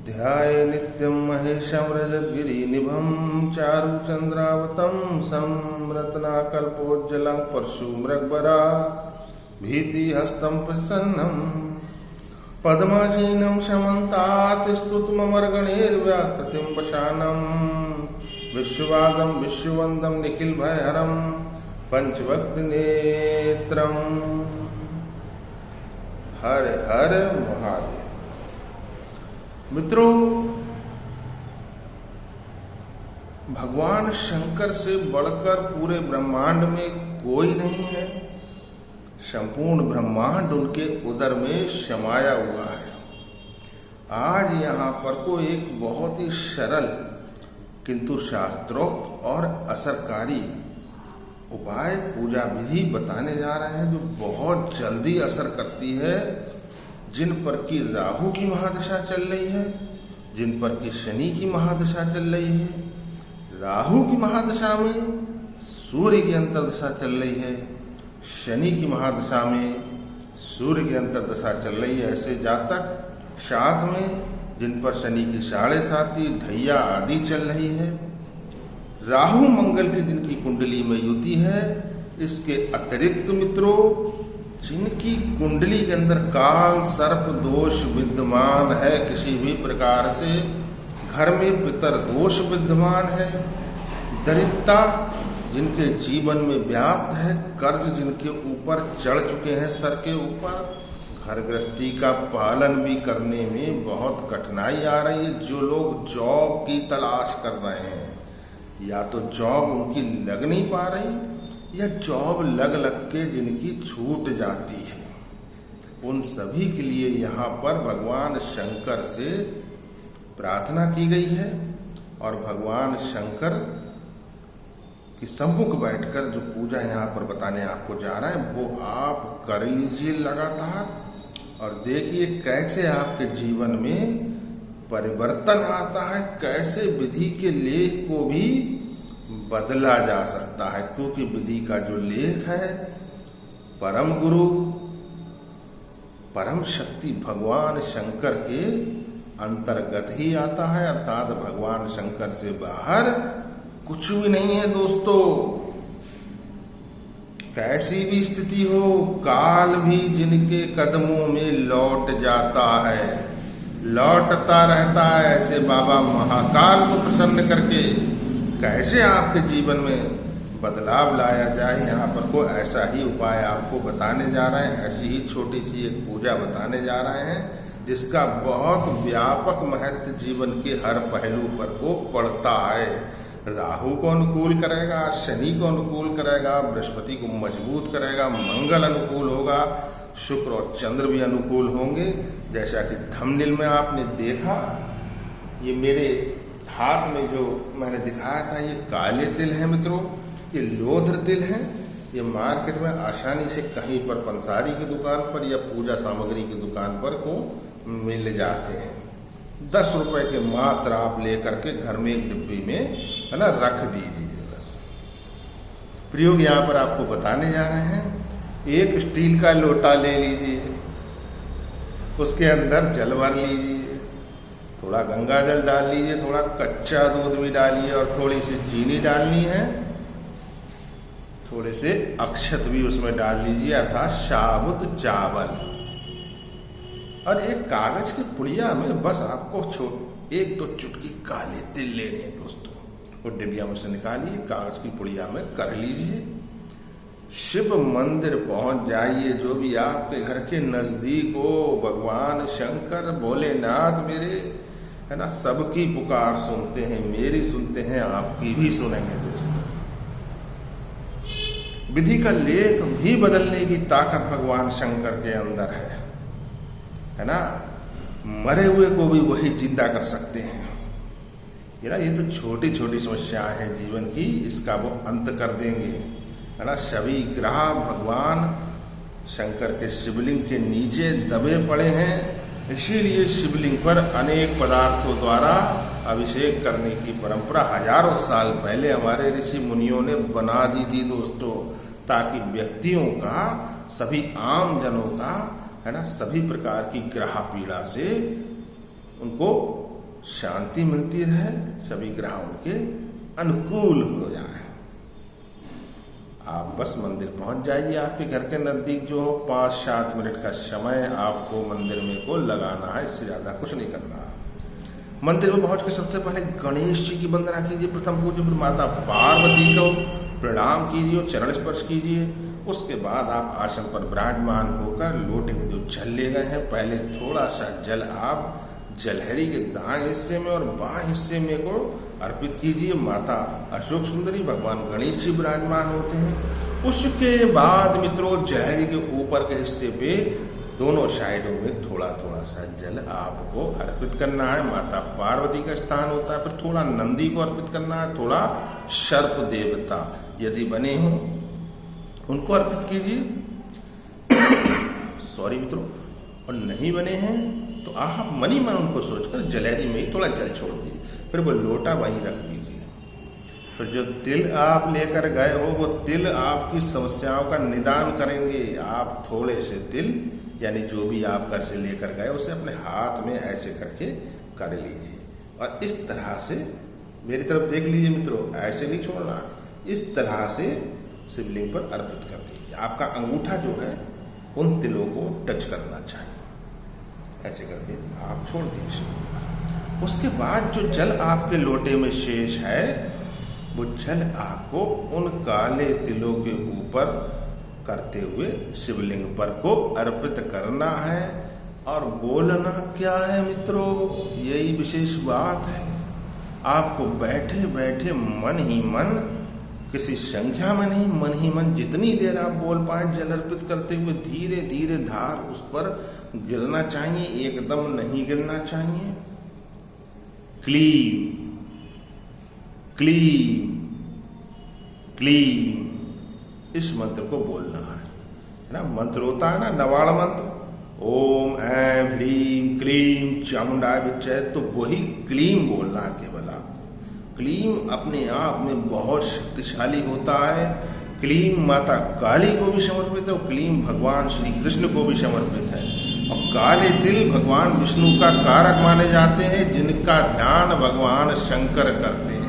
ध्याये नित्यं महेशं रजतगिरिनिभं चारुचन्द्रावतंसं रत्नाकल्पोज्ज्वलं परशुमृगवरा भीतिहस्तं प्रसन्नं पद्मासीनं समन्तात् स्तुतिममर्गणैर्व्याकृतिं वशानं विश्ववादं विश्ववन्दं निखिलभयहरं पंचवक्त्रनेत्रं। हर हर महादेव। मित्रों, भगवान शंकर से बढ़कर पूरे ब्रह्मांड में कोई नहीं है। संपूर्ण ब्रह्मांड उनके उदर में समाया हुआ है। आज यहाँ पर को एक बहुत ही सरल किंतु शास्त्रोक्त और असरकारी उपाय पूजा विधि बताने जा रहे हैं, जो बहुत जल्दी असर करती है। जिन पर की राहु की महादशा चल रही है, जिन पर की शनि की महादशा चल रही है, राहु की महादशा में सूर्य की अंतर्दशा चल रही है, शनि की महादशा में सूर्य की अंतर्दशा चल रही है, ऐसे जातक साथ में जिन पर शनि की 7.5 ढैया आदि चल रही है, राहु मंगल की जिनकी कुंडली में युति है, इसके अतिरिक्त मित्रों जिनकी कुंडली के अंदर काल सर्प दोष विद्यमान है, किसी भी प्रकार से घर में पितर दोष विद्यमान है, दरिद्रता जिनके जीवन में व्याप्त है, कर्ज जिनके ऊपर चढ़ चुके हैं सर के ऊपर, घर गृहस्थी का पालन भी करने में बहुत कठिनाई आ रही है। जो लोग जॉब की तलाश कर रहे हैं, या तो जॉब उनकी लग नहीं पा रही, या जॉब लग के जिनकी छूट जाती है, उन सभी के लिए यहाँ पर भगवान शंकर से प्रार्थना की गई है। और भगवान शंकर की सम्मुख बैठकर जो पूजा यहाँ पर बताने आपको जा रहा है, वो आप कर लीजिए लगातार, और देखिए कैसे आपके जीवन में परिवर्तन आता है, कैसे विधि के लेख को भी बदला जा सकता है। क्योंकि विधि का जो लेख है परम गुरु परम शक्ति भगवान शंकर के अंतर्गत ही आता है, अर्थात भगवान शंकर से बाहर कुछ भी नहीं है। दोस्तों, कैसी भी स्थिति हो, काल भी जिनके कदमों में लौट जाता है, लौटता रहता है। ऐसे बाबा महाकाल को प्रसन्न करके कैसे आपके जीवन में बदलाव लाया जाए, यहाँ पर को ऐसा ही उपाय आपको बताने जा रहे हैं। ऐसी ही छोटी सी एक पूजा बताने जा रहे हैं, जिसका बहुत व्यापक महत्व जीवन के हर पहलू पर को पड़ता है। राहु को अनुकूल करेगा, शनि को अनुकूल करेगा, बृहस्पति को मजबूत करेगा, मंगल अनुकूल होगा, शुक्र और चंद्र भी अनुकूल होंगे। जैसा कि थंबनेल में आपने देखा, ये मेरे हाथ में जो मैंने दिखाया था, ये काले तिल हैं मित्रों, ये लोध्र तिल हैं। ये मार्केट में आसानी से कहीं पर पंसारी की दुकान पर या पूजा सामग्री की दुकान पर को मिल जाते हैं। 10 रुपए के मात्र आप लेकर के घर में एक डिब्बी में है ना रख दीजिए। बस प्रयोग यहाँ पर आपको बताने जा रहे हैं। एक स्टील का लोटा ले लीजिए, उसके अंदर जल भर लीजिए, थोड़ा गंगा जल डाल लीजिए, थोड़ा कच्चा दूध भी डालिए, और थोड़ी सी चीनी डालनी है, थोड़े से अक्षत भी उसमें डाल लीजिए, अर्थात साबुत चावल। और एक कागज की पुड़िया में बस आपको एक दो चुटकी काले तिल लेने हैं दोस्तों। वो डिबिया में से निकालिए, कागज की पुड़िया में कर लीजिए, शिव मंदिर पहुंच जाइए, जो भी आपके घर के नजदीक हो। भगवान शंकर भोलेनाथ मेरे है ना, सबकी पुकार सुनते हैं, मेरी सुनते हैं, आपकी भी सुनेंगे दोस्तों। विधि का लेख भी बदलने की ताकत भगवान शंकर के अंदर है ना। मरे हुए को भी वही जिंदा कर सकते हैं। ये तो छोटी छोटी समस्याएं हैं जीवन की, इसका वो अंत कर देंगे, है ना। सभी ग्रह भगवान शंकर के शिवलिंग के नीचे दबे पड़े हैं, इसीलिए शिवलिंग पर अनेक पदार्थों द्वारा अभिषेक करने की परंपरा हजारों साल पहले हमारे ऋषि मुनियों ने बना दी थी दोस्तों, ताकि व्यक्तियों का, सभी आम जनों का, है ना, सभी प्रकार की ग्रह पीड़ा से उनको शांति मिलती रहे, सभी ग्रह उनके अनुकूल हो जाए। आप बस मंदिर पहुंच जाइए। आपके घर के नजदीक जो हो 5-7 मिनट का समय आपको मंदिर में को लगाना है, इससे ज्यादा कुछ नहीं करना। मंदिर में पहुंच के सबसे पहले गणेश जी की वंदना कीजिए। प्रथम पूज्य माता पार्वती को प्रणाम कीजिए, चरण स्पर्श कीजिए। उसके बाद आप आसन पर विराजमान होकर लोटे में जो जल ले गए हैं, पहले थोड़ा सा जल आप जलहरी के दाएं हिस्से में और बाएं हिस्से में को अर्पित कीजिए। माता अशोक सुंदरी, भगवान गणेश जी विराजमान होते हैं। उसके बाद मित्रों जलहरी के ऊपर के हिस्से पे दोनों साइडों में थोड़ा थोड़ा सा जल आपको अर्पित करना है। माता पार्वती का स्थान होता है। फिर थोड़ा नंदी को अर्पित करना है, थोड़ा सर्प देवता यदि बने हो उनको अर्पित कीजिए। सॉरी मित्रों, और नहीं बने हैं तो आप मनी मन उनको सोचकर जलहरी में ही थोड़ा जल छोड़ दीजिए। फिर वो लोटा वहीं रख दीजिए। फिर जो तिल आप लेकर गए हो वो तिल आपकी समस्याओं का निदान करेंगे। आप थोड़े से तिल यानी जो भी आप घर से लेकर गए उसे अपने हाथ में ऐसे करके कर लीजिए और इस तरह से मेरी तरफ देख लीजिए मित्रों, ऐसे नहीं छोड़ना, इस तरह से शिवलिंग पर अर्पित कर दीजिए। आपका अंगूठा जो है उन तिलों को टच करना चाहिए, ऐसे करके आप छोड़ दीजिए शिवलिंग पर। उसके बाद जो जल आपके लोटे में शेष है वो जल आपको उन काले तिलों के ऊपर करते हुए शिवलिंग पर को अर्पित करना है। और बोलना क्या है मित्रों, यही विशेष बात है। आपको बैठे बैठे मन ही मन, किसी संख्या में नहीं, मन ही मन जितनी देर आप बोल पाए जल अर्पित करते हुए धीरे धीरे धार उस पर गिरना चाहिए, एकदम नहीं गिरना चाहिए। क्लीम क्लीम क्लीम इस मंत्र को बोलना है ना। मंत्र होता है ना नवाड़ मंत्र, ओम ऐं ह्रीं क्लीं चामुंडाय विच्चय, तो वही क्लीम बोलना है केवल आपको। क्लीम अपने आप में बहुत शक्तिशाली होता है। क्लीम माता काली को भी समर्पित है और क्लीम भगवान श्री कृष्ण को भी समर्पित है। और काले तिल भगवान विष्णु का कारक माने जाते हैं, जिनका ध्यान भगवान शंकर करते हैं।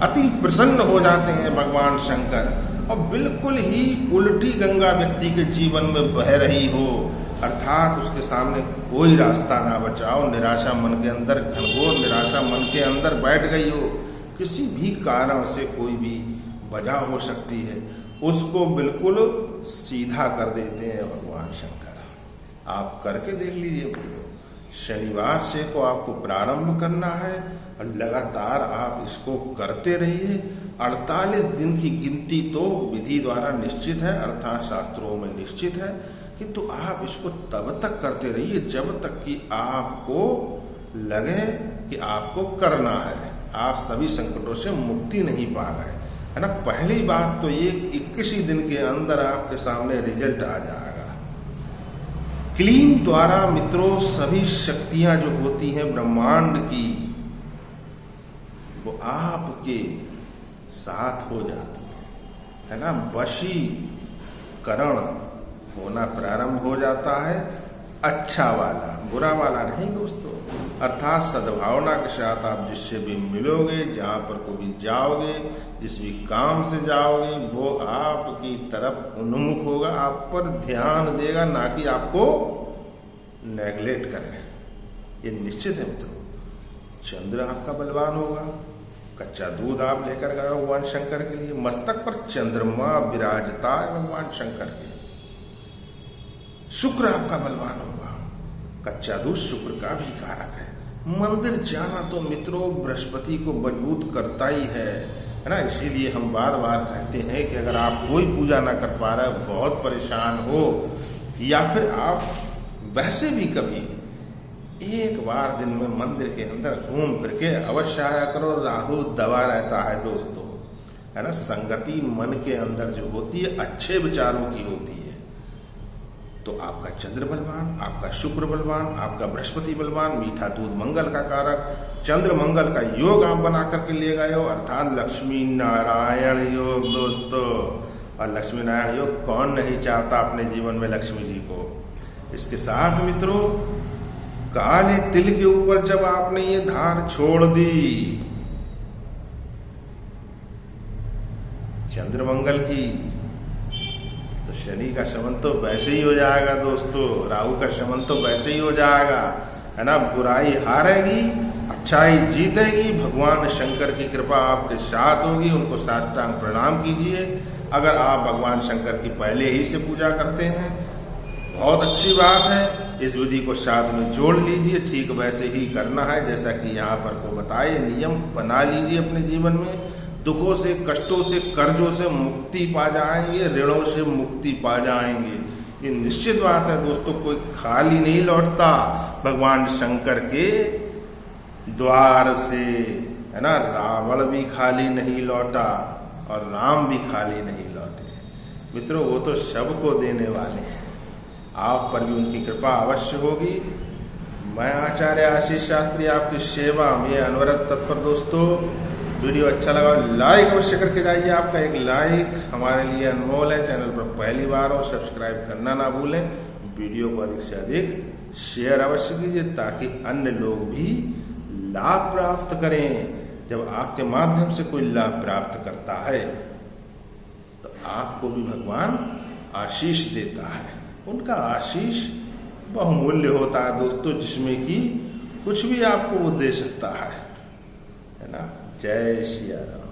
अति प्रसन्न हो जाते हैं भगवान शंकर। और बिल्कुल ही उल्टी गंगा व्यक्ति के जीवन में बह रही हो, अर्थात उसके सामने कोई रास्ता ना बचा हो, निराशा मन के अंदर, घनघोर निराशा मन के अंदर बैठ गई हो, किसी भी कारण से कोई भी वजह हो सकती है, उसको बिल्कुल सीधा कर देते हैं भगवान शंकर। आप करके देख लीजिए मित्रों। शनिवार से को आपको प्रारंभ करना है और लगातार आप इसको करते रहिए। 48 दिन की गिनती तो विधि द्वारा निश्चित है, अर्थात शास्त्रों में निश्चित है, किंतु आप इसको तब तक करते रहिए जब तक कि आपको लगे कि आपको करना है, आप सभी संकटों से मुक्ति नहीं पा गए, है ना। पहली बात तो ये कि 21 ही दिन के अंदर आपके सामने रिजल्ट आ जाएगा। क्लीम द्वारा मित्रों सभी शक्तियां जो होती हैं ब्रह्मांड की, वो आपके साथ हो जाती है ना। वशीकरण होना प्रारंभ हो जाता है, अच्छा वाला, बुरा वाला नहीं दोस्तों। अर्थात सद्भावना के साथ आप जिससे भी मिलोगे, जहां पर को भी जाओगे, जिस भी काम से जाओगे, वो आपकी तरफ उन्मुख होगा, आप पर ध्यान देगा, ना कि आपको नेगलेक्ट करे। ये निश्चित है मित्रों। चंद्र आपका बलवान होगा। कच्चा दूध आप लेकर गए भगवान शंकर के लिए। मस्तक पर चंद्रमा विराजता है भगवान शंकर के। शुक्र आपका बलवान होगा। कच्चा दूध शुक्र का भी कारक है। मंदिर जाना तो मित्रों बृहस्पति को मजबूत करता ही है ना। इसीलिए हम बार बार कहते हैं कि अगर आप कोई पूजा ना कर पा रहे, बहुत परेशान हो, या फिर आप वैसे भी कभी एक बार दिन में मंदिर के अंदर घूम फिर के अवश्य आया करो। राहु दबा रहता है दोस्तों, है ना। संगति मन के अंदर जो होती है अच्छे विचारों की होती है। तो आपका चंद्र बलवान, आपका शुक्र बलवान, आपका बृहस्पति बलवान, मीठा दूध मंगल का कारक, चंद्र मंगल का योग आप बना करके ले गए हो, अर्थात लक्ष्मी नारायण योग दोस्तों। और लक्ष्मी नारायण योग कौन नहीं चाहता अपने जीवन में लक्ष्मी जी को। इसके साथ मित्रों काले तिल के ऊपर जब आपने ये धार छोड़ दी चंद्रमंगल की, तो शनि का शमन तो वैसे ही हो जाएगा दोस्तों, राहु का शमन तो वैसे ही हो जाएगा, है ना। बुराई हारेगी, अच्छाई जीतेगी, भगवान शंकर की कृपा आपके साथ होगी। उनको साष्टांग प्रणाम कीजिए। अगर आप भगवान शंकर की पहले ही से पूजा करते हैं, बहुत अच्छी बात है। इस विधि को साथ में जोड़ लीजिए, ठीक वैसे ही करना है जैसा कि यहाँ पर को बताए। नियम बना लीजिए अपने जीवन में। दुखों से, कष्टों से, कर्जों से मुक्ति पा जाएंगे, ऋणों से मुक्ति पा जाएंगे। ये निश्चित बात है दोस्तों, कोई खाली नहीं लौटता भगवान शंकर के द्वार से, है ना। रावण भी खाली नहीं लौटा और राम भी खाली नहीं लौटे। मित्रों, वो तो सबको देने वाले हैं, आप पर भी उनकी कृपा अवश्य होगी। मैं आचार्य आशीष शास्त्री आपकी सेवा में अनवरत तत्पर। दोस्तों, वीडियो अच्छा लगा लाइक अवश्य करके जाइए। आपका एक लाइक हमारे लिए अनमोल है। चैनल पर पहली बार हो, सब्सक्राइब करना ना भूलें। वीडियो को अधिक से अधिक शेयर अवश्य कीजिए ताकि अन्य लोग भी लाभ प्राप्त करें। जब आपके माध्यम से कोई लाभ प्राप्त करता है तो आपको भी भगवान आशीष देता है। उनका आशीष बहुमूल्य होता है दोस्तों, जिसमें कि कुछ भी आपको वो दे सकता है ना। जय श्री राम।